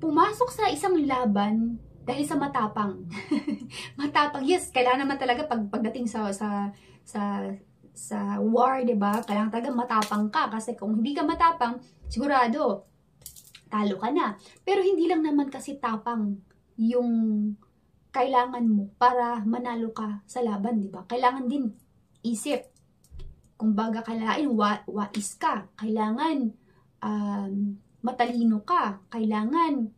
pumasok sa isang laban dahil sa matapang. Matapang, yes, kailangan naman talaga pagdating sa war, 'di ba? Kailangan talaga matapang ka kasi kung hindi ka matapang, sigurado talo ka na. Pero hindi lang naman kasi tapang yung kailangan mo para manalo ka sa laban, 'di ba? Kailangan din isip. Kumbaga, kailangan wais ka, kailangan matalino ka, kailangan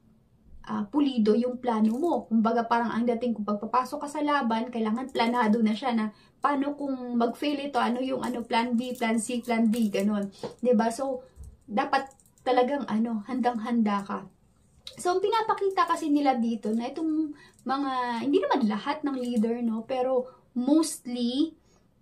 pulido yung plano mo. Kumbaga, parang ang dating kung pagpapasok ka sa laban, kailangan planado na siya na paano kung mag-fail ito, ano yung plan B, plan C, plan D, ganun. 'Di ba? So, dapat talagang handang-handa ka. So, ang pinapakita kasi nila dito na itong mga, hindi naman lahat ng leader, no? Pero mostly,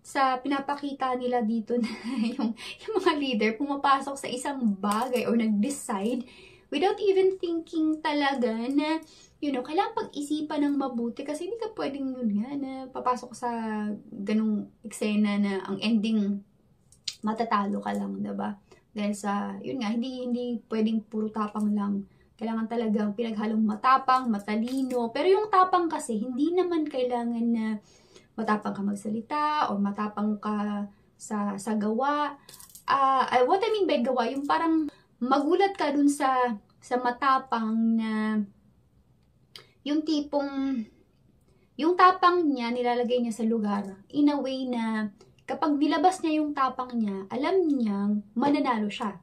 sa pinapakita nila dito na yung mga leader pumapasok sa isang bagay or nag-decide without even thinking talaga na, kailangan pag-isipan ng mabuti kasi hindi ka pwedeng na papasok sa ganung eksena na ang ending matatalo ka lang, diba? Dahil sa, hindi pwedeng puro tapang lang. Kailangan talagang pinaghalong matapang, matalino. Pero yung tapang kasi, hindi naman kailangan na matapang ka magsalita or matapang ka sa gawa. What I mean by gawa, yung parang magulat ka dun sa matapang na yung tipong yung tapang niya nilalagay niya sa lugar in a way na kapag nilabas niya yung tapang niya, alam niyang mananalo siya.